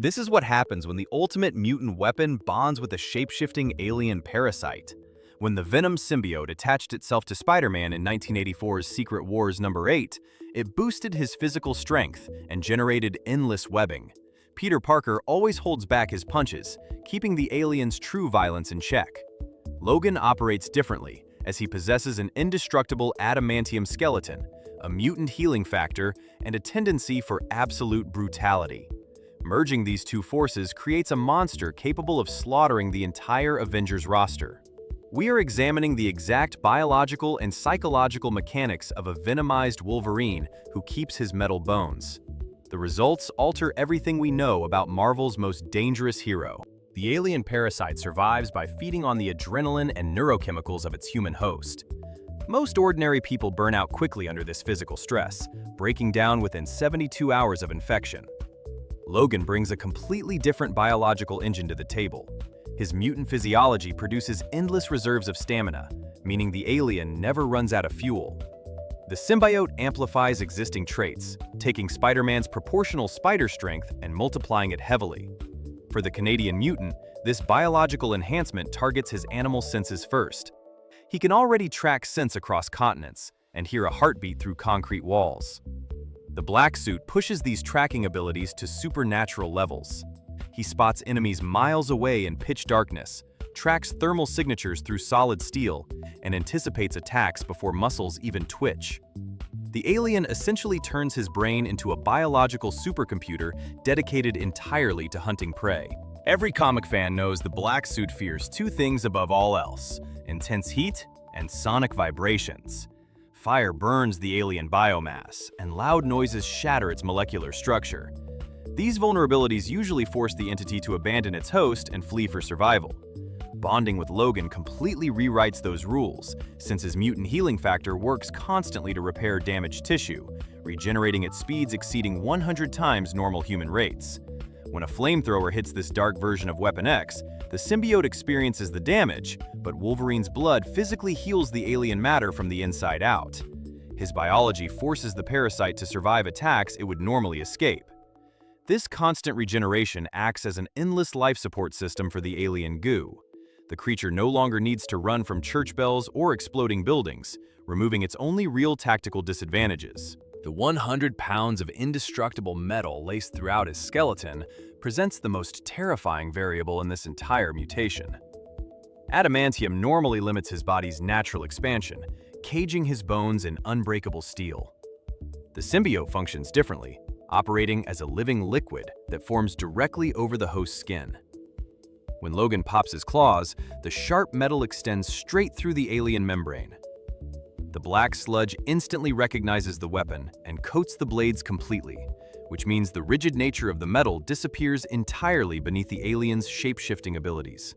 This is what happens when the ultimate mutant weapon bonds with a shape-shifting alien parasite. When the Venom Symbiote attached itself to Spider-Man in 1984's Secret Wars #8, it boosted his physical strength and generated endless webbing. Peter Parker always holds back his punches, keeping the alien's true violence in check. Logan operates differently, as he possesses an indestructible adamantium skeleton, a mutant healing factor, and a tendency for absolute brutality. Merging these two forces creates a monster capable of slaughtering the entire Avengers roster. We are examining the exact biological and psychological mechanics of a venomized Wolverine who keeps his metal bones. The results alter everything we know about Marvel's most dangerous hero. The alien parasite survives by feeding on the adrenaline and neurochemicals of its human host. Most ordinary people burn out quickly under this physical stress, breaking down within 72 hours of infection. Logan brings a completely different biological engine to the table. His mutant physiology produces endless reserves of stamina, meaning the alien never runs out of fuel. The symbiote amplifies existing traits, taking Spider-Man's proportional spider strength and multiplying it heavily. For the Canadian mutant, this biological enhancement targets his animal senses first. He can already track scents across continents and hear a heartbeat through concrete walls. The black suit pushes these tracking abilities to supernatural levels. He spots enemies miles away in pitch darkness, tracks thermal signatures through solid steel, and anticipates attacks before muscles even twitch. The alien essentially turns his brain into a biological supercomputer dedicated entirely to hunting prey. Every comic fan knows the black suit fears two things above all else: intense heat and sonic vibrations. Fire burns the alien biomass, and loud noises shatter its molecular structure. These vulnerabilities usually force the entity to abandon its host and flee for survival. Bonding with Logan completely rewrites those rules, since his mutant healing factor works constantly to repair damaged tissue, regenerating at speeds exceeding 100 times normal human rates. When a flamethrower hits this dark version of Weapon X, the symbiote experiences the damage, but Wolverine's blood physically heals the alien matter from the inside out. His biology forces the parasite to survive attacks it would normally escape. This constant regeneration acts as an endless life support system for the alien goo. The creature no longer needs to run from church bells or exploding buildings, removing its only real tactical disadvantages. The 100 pounds of indestructible metal laced throughout his skeleton presents the most terrifying variable in this entire mutation. Adamantium normally limits his body's natural expansion, caging his bones in unbreakable steel. The symbiote functions differently, operating as a living liquid that forms directly over the host's skin. When Logan pops his claws, the sharp metal extends straight through the alien membrane. The black sludge instantly recognizes the weapon and coats the blades completely, which means the rigid nature of the metal disappears entirely beneath the alien's shape-shifting abilities.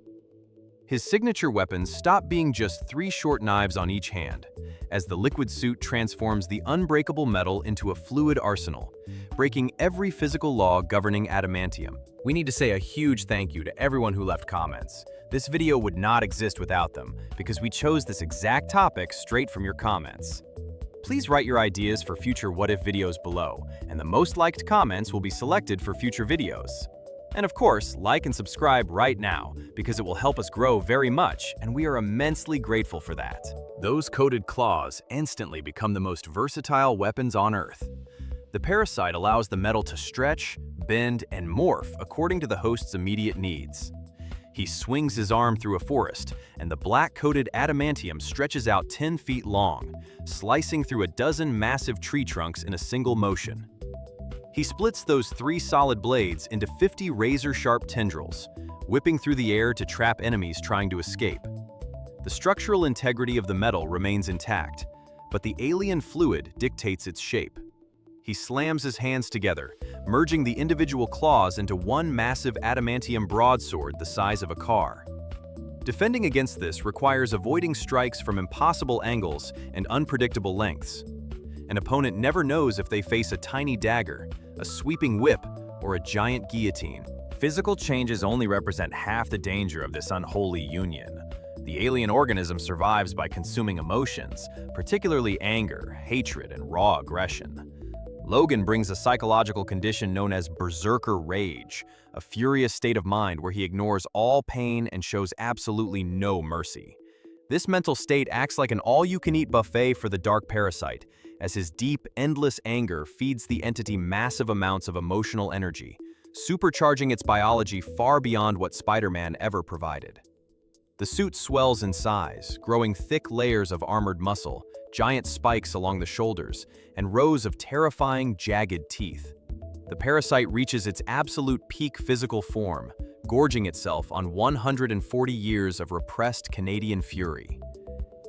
His signature weapons stop being just 3 short knives on each hand, as the liquid suit transforms the unbreakable metal into a fluid arsenal, breaking every physical law governing adamantium. We need to say a huge thank you to everyone who left comments. This video would not exist without them, because we chose this exact topic straight from your comments. Please write your ideas for future What If videos below, and the most liked comments will be selected for future videos. And of course, like and subscribe right now, because it will help us grow very much, and we are immensely grateful for that. Those coated claws instantly become the most versatile weapons on Earth. The parasite allows the metal to stretch, bend, and morph according to the host's immediate needs. He swings his arm through a forest, and the black-coated adamantium stretches out 10 feet long, slicing through a dozen massive tree trunks in a single motion. He splits those 3 solid blades into 50 razor-sharp tendrils, whipping through the air to trap enemies trying to escape. The structural integrity of the metal remains intact, but the alien fluid dictates its shape. He slams his hands together, merging the individual claws into one massive adamantium broadsword the size of a car. Defending against this requires avoiding strikes from impossible angles and unpredictable lengths. An opponent never knows if they face a tiny dagger, a sweeping whip, or a giant guillotine. Physical changes only represent half the danger of this unholy union. The alien organism survives by consuming emotions, particularly anger, hatred, and raw aggression. Logan brings a psychological condition known as Berserker rage, a furious state of mind where he ignores all pain and shows absolutely no mercy. This mental state acts like an all-you-can-eat buffet for the dark parasite, as his deep, endless anger feeds the entity massive amounts of emotional energy, supercharging its biology far beyond what Spider-Man ever provided. The suit swells in size, growing thick layers of armored muscle, giant spikes along the shoulders, and rows of terrifying, jagged teeth. The parasite reaches its absolute peak physical form, gorging itself on 140 years of repressed Canadian fury.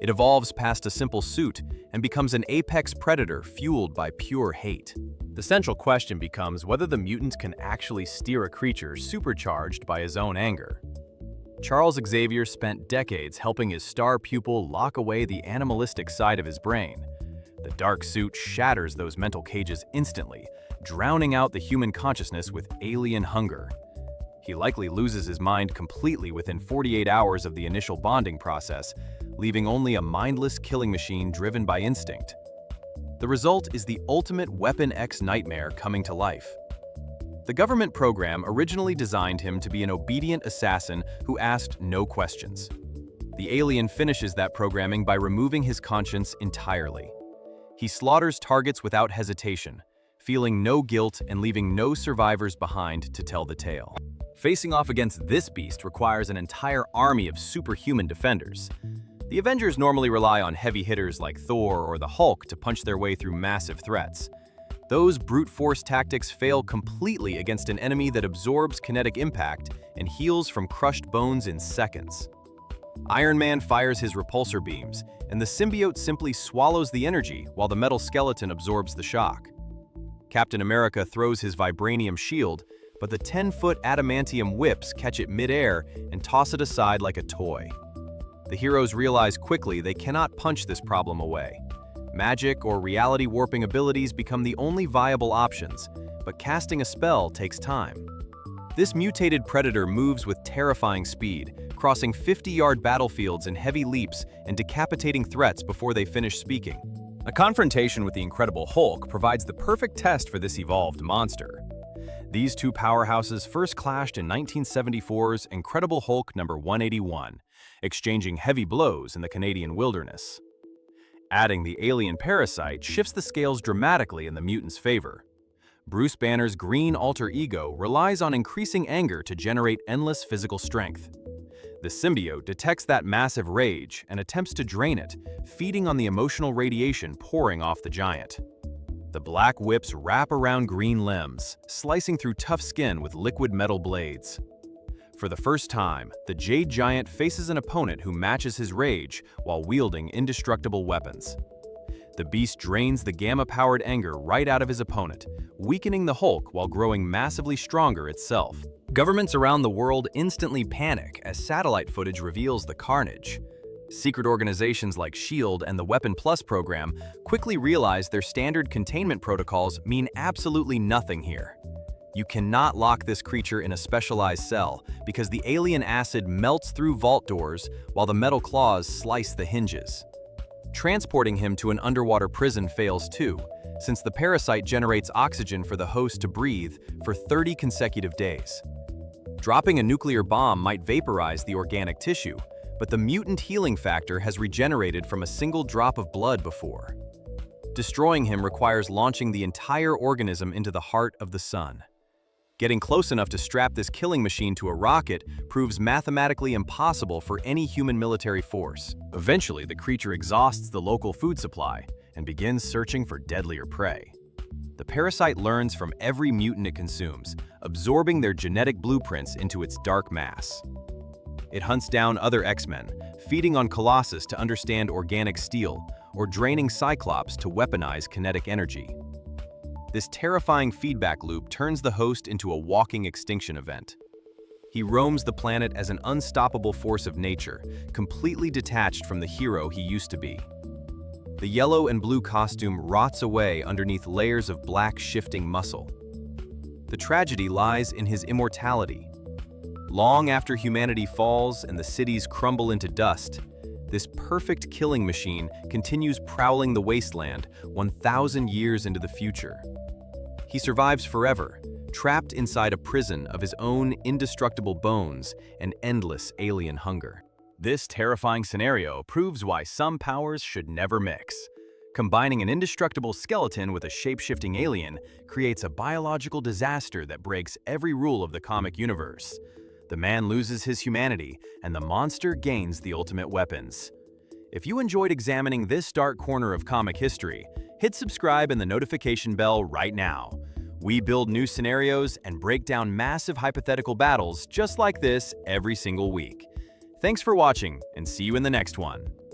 It evolves past a simple suit and becomes an apex predator fueled by pure hate. The central question becomes whether the mutant can actually steer a creature supercharged by his own anger. Charles Xavier spent decades helping his star pupil lock away the animalistic side of his brain. The dark suit shatters those mental cages instantly, drowning out the human consciousness with alien hunger. He likely loses his mind completely within 48 hours of the initial bonding process, leaving only a mindless killing machine driven by instinct. The result is the ultimate Weapon X nightmare coming to life. The government program originally designed him to be an obedient assassin who asked no questions. The alien finishes that programming by removing his conscience entirely. He slaughters targets without hesitation, feeling no guilt and leaving no survivors behind to tell the tale. Facing off against this beast requires an entire army of superhuman defenders. The Avengers normally rely on heavy hitters like Thor or the Hulk to punch their way through massive threats. Those brute force tactics fail completely against an enemy that absorbs kinetic impact and heals from crushed bones in seconds. Iron Man fires his repulsor beams, and the symbiote simply swallows the energy while the metal skeleton absorbs the shock. Captain America throws his vibranium shield, but the 10-foot adamantium whips catch it mid-air and toss it aside like a toy. The heroes realize quickly they cannot punch this problem away. Magic or reality warping abilities become the only viable options, but casting a spell takes time. This mutated predator moves with terrifying speed, crossing 50-yard battlefields in heavy leaps and decapitating threats before they finish speaking. A confrontation with the Incredible Hulk provides the perfect test for this evolved monster. These two powerhouses first clashed in 1974's Incredible Hulk number 181, exchanging heavy blows in the Canadian wilderness. Adding the alien parasite shifts the scales dramatically in the mutant's favor. Bruce Banner's green alter ego relies on increasing anger to generate endless physical strength. The symbiote detects that massive rage and attempts to drain it, feeding on the emotional radiation pouring off the giant. The black whips wrap around green limbs, slicing through tough skin with liquid metal blades. For the first time, the Jade Giant faces an opponent who matches his rage while wielding indestructible weapons. The beast drains the gamma-powered anger right out of his opponent, weakening the Hulk while growing massively stronger itself. Governments around the world instantly panic as satellite footage reveals the carnage. Secret organizations like S.H.I.E.L.D. and the Weapon Plus program quickly realize their standard containment protocols mean absolutely nothing here. You cannot lock this creature in a specialized cell because the alien acid melts through vault doors while the metal claws slice the hinges. Transporting him to an underwater prison fails too, since the parasite generates oxygen for the host to breathe for 30 consecutive days. Dropping a nuclear bomb might vaporize the organic tissue, but the mutant healing factor has regenerated from a single drop of blood before. Destroying him requires launching the entire organism into the heart of the sun. Getting close enough to strap this killing machine to a rocket proves mathematically impossible for any human military force. Eventually, the creature exhausts the local food supply and begins searching for deadlier prey. The parasite learns from every mutant it consumes, absorbing their genetic blueprints into its dark mass. It hunts down other X-Men, feeding on Colossus to understand organic steel, or draining Cyclops to weaponize kinetic energy. This terrifying feedback loop turns the host into a walking extinction event. He roams the planet as an unstoppable force of nature, completely detached from the hero he used to be. The yellow and blue costume rots away underneath layers of black shifting muscle. The tragedy lies in his immortality. Long after humanity falls and the cities crumble into dust, this perfect killing machine continues prowling the wasteland 1,000 years into the future. He survives forever, trapped inside a prison of his own indestructible bones and endless alien hunger. This terrifying scenario proves why some powers should never mix. Combining an indestructible skeleton with a shape-shifting alien creates a biological disaster that breaks every rule of the comic universe. The man loses his humanity, and the monster gains the ultimate weapons. If you enjoyed examining this dark corner of comic history, hit subscribe and the notification bell right now. We build new scenarios and break down massive hypothetical battles just like this every single week. Thanks for watching, and see you in the next one.